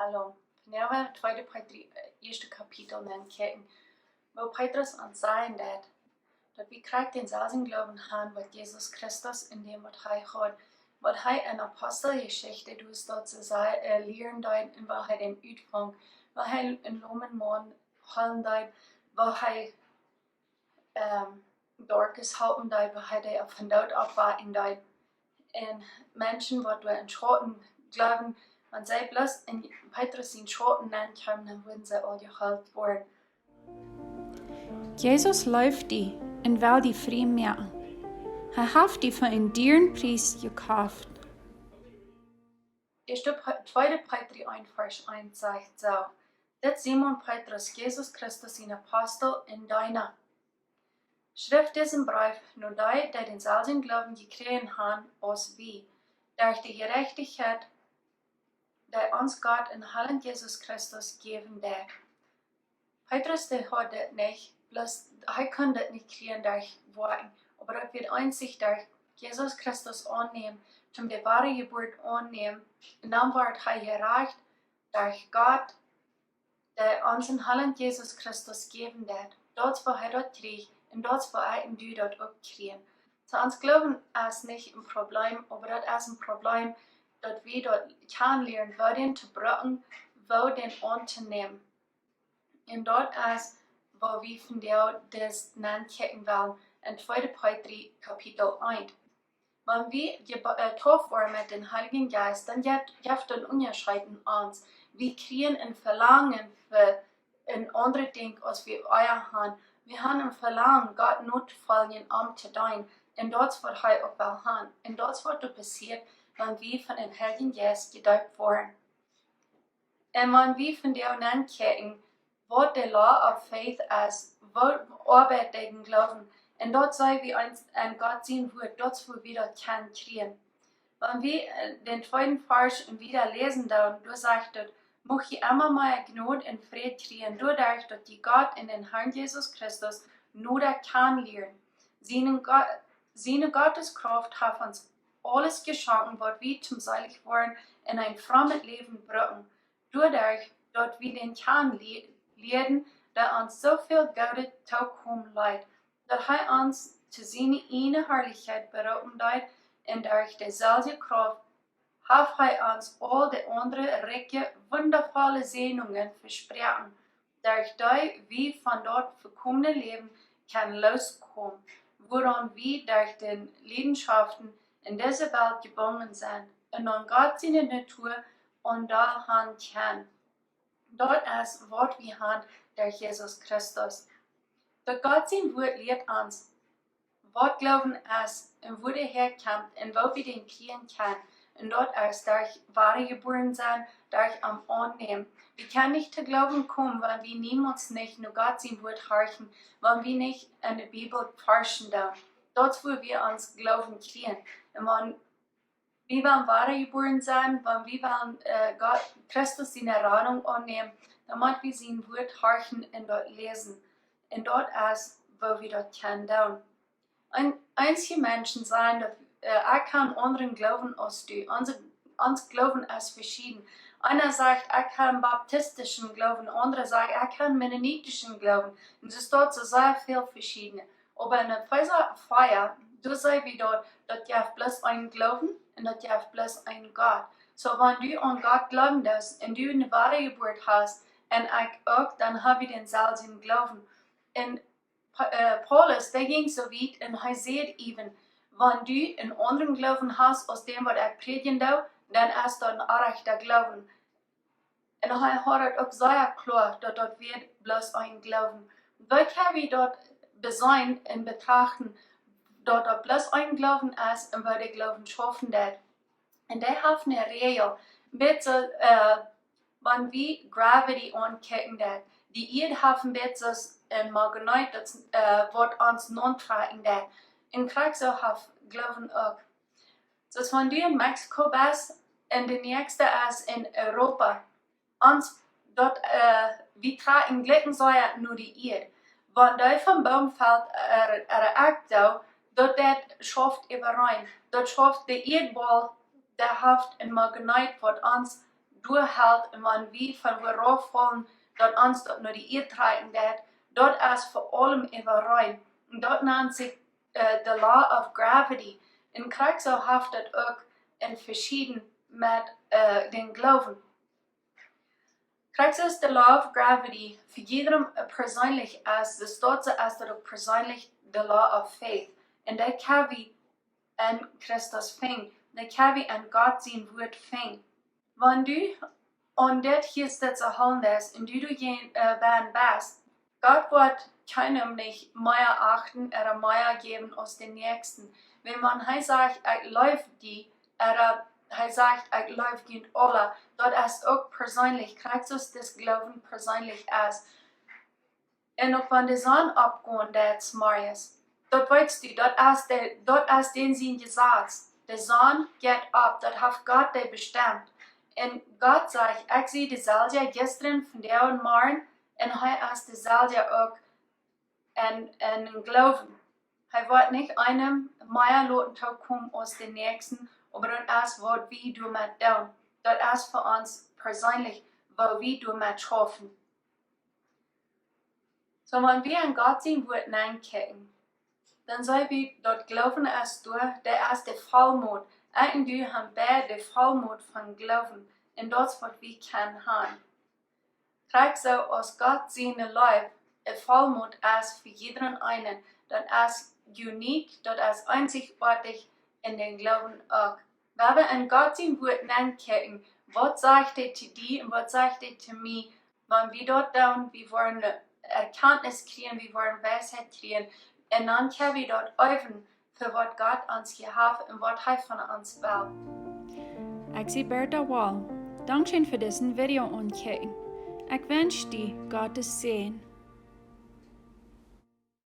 Hallo. Vandaag we het tweede Petrus, eerste kapitel in kijken. Waar Petrus aan zeggen dat we krijgen denzelfden glauben aan wat Jesus Christus in dem wat hij had, wat hij in Apostelgeschichte dus dat ze leren deed en waar hij den uitvang, waar hij in Roman halen deed, waar hij Dorcas helpen deed, waar hij de van dood afwaken deed. En mensen wat we in Schotten glauben, want zij bloß in Petrus in Schotten aankomen, dan worden zij al gehaald worden. Jesus läuft die und will die frei machen. Hat die für einen dearen Preis gekauft. Tweede Petrus 1 Vers 1 sagt so, dit Simon Petrus, Jesus Christus in Apostel in deiner. Schrift diesen Brief nur die denselben Glauben gekregen haben als wir, durch die Gerechtigkeit, die uns Gott in Herrn Jesus Christus geben der. Petrus der hat das nicht, bloß er kann das nicht kriegen durch Worten, aber das wird einzig durch Jesus Christus annehmen, zum die wahre Geburt annehmen, und dann wird er gereicht durch Gott, der uns in Herrn Jesus Christus geben wird. Dort, wo er das kriegt, und dort, wo er und du das auch kriegen. Zu uns glauben ist nicht ein Problem, aber das ist ein Problem, dass wir dort kennenlernen, wo den zu brauchen, wo den anzunehmen. Und dort ist, wo wir von der das nachdenken wollen, in 2. Petrus Kapitel 1. Wenn wir getauft werden mit dem Heiligen Geist, dann gibt es Unterscheiden uns. Wir kriegen ein Verlangen für ein anderes Ding, als wir euer haben. Wir haben ein Verlangen, Gott notfallen zu tun. Und das wird er auch wel haben. Und das wird passiert, wenn wir von dem Heiligen Geist getauft werden. Und wenn wir von der nachdenken, was die Law of Faith ist, was Arbeit gegen Glauben, und dort sei wir an Gott sehen wird, dort wo wir das kann kriegen. Wenn wir den zweiten Vers wieder lesen, da sagt es, muss ich immer mal Gnade und Friede kriegen, dadurch, dass die Gott in den Herrn Jesus Christus nur kann lernen. Seine Gotteskraft hat uns alles geschenkt, was wir zum Seilig waren, in ein frommes Leben brauchen. Dadurch, dass wir den kann lernen, der uns so viel Gute zukommen leid, dass er uns zu seiner eine Herrlichkeit berufen leid, und durch dieselbe Kraft hat er uns all die anderen reiche, wundervolle Segnungen versprochen, durch die wir von dort verkommene Leben kann loskommen, woran wir durch die Leidenschaften in dieser Welt gebunden sind, und an Gott seine Natur und da haben kann. Dort ist, was wir haben durch Jesus Christus. Der Gott sein Wort lehrt uns, was Glauben ist und wo der herkommt und wo wir den kriegen können. Und dort ist durch wahre geboren sein, durch am Annehmen. Wir können nicht zu Glauben kommen, wenn wir niemals nicht nur Gott sein Wort horchen, wenn wir nicht in der Bibel forschen da. Dort, wo wir uns Glauben kriegen. Und wenn wir wollen wahre geboren sein, wenn wir wollen Gott, Christus seine Erratung annehmen, dann müssen wir sein Wort horchen und dort lesen. Und dort ist, wo wir dort können tun. Einige Menschen sagen, dass ich kann anderen glauben als du. Uns Glauben ist verschieden. Einer sagt, ich kann baptistischen Glauben, andere sagt, ich kann mennonitischen Glauben. Und es ist dort so sehr viel verschiedene. Aber in der Feier, du sagst wie dort, dass ihr bloß einen Glauben und dass ihr bloß einen Gott. So wenn du an Gott glauben hast und du eine wahre Geburt hast und ich auch, dann habe ich denselben Glauben. Und Paulus, der ging so weit und er sagt eben, wenn du einen anderen Glauben hast, aus dem, was ich predigen darf, dann ist das ein echter Glauben. Und er hat auch sehr klar, dass das wird bloß ein Glauben. Wir können dort besehen und betrachten, dass das bloß ein Glauben ist und was der Glauben schaffen wird. Und der hat eine Regel, bitte, wenn wir Gravity angucken, die Erde haben bitte en magneet dat wordt ons non-tragen dat. En krijg zo have Glauben ook. Dus wenn du in Mexiko bist und der nächste ist in Europa, uns dort, wir tragen Glittensäure nur die Erde. Wenn du vom Baum fällt, Akto, dort das schafft überein. Dort schafft der Erdball, der hat ein Magnet, was uns durchhält und wenn wir von worauf fallen, dort uns dort nur die Irrtreiben wird, dort ist vor allem überall. Und dort nennt sich the Law of Gravity. In Krieg so haftet auch in verschieden mit den Glauben. Krieg ist the Law of Gravity für jedem persönlich als das dort ist dort auch persönlich the Law of Faith. Und der kann wie an Christus fing, der kann wie an Gott sein Wort fing. Wenn du an das hier zu holen ist und du werden bist, Gott wird keinem nicht mehr achten oder mehr geben als den Nächsten. Wenn man sagt, ich läuft die, oder sagt, ich läuft gegen alle, dort ist auch persönlich, kriegst du das Glauben persönlich aus. Und auch wenn die Sonne abgehen, das Marius, dort weißt du, dort ist den Sinn gesagt, die Sonne geht ab, dort hat Gott die bestimmt. Und Gott sagt, ich sehe die Salja gestern von der und morgen, und heute ist die Salja auch in Glauben. Er wird nicht einem mehr Leuten kommen als den Nächsten, aber das ist, was wir damit tun. Das ist für uns persönlich, was wir damit schaffen. So, wenn wir an Gott sein Wort hineinkicken, dann sollen wir dort glauben, als du, der ist der Vollmut. Und du haben beide den Vollmut von Glauben, in das, was wir können haben. Krieg so aus Gott seine Leib, der Vollmut ist für jeden einen, das ist unique, das ist einzigartig in den Glauben auch. Wenn wir an Gott sein Wort hineinkicken, was sagt er zu dir und was sagt er zu mir, wenn wir dort tun, wir wollen Erkenntnis kriegen, wir wollen Weisheit kriegen, und dann können wir dort öffnen, für was Gott uns hier hat und was er von uns will. Ich bin Bertha Wall. Dankeschön für diesen Video angucken. Ich wünsche dir Gottes Segen.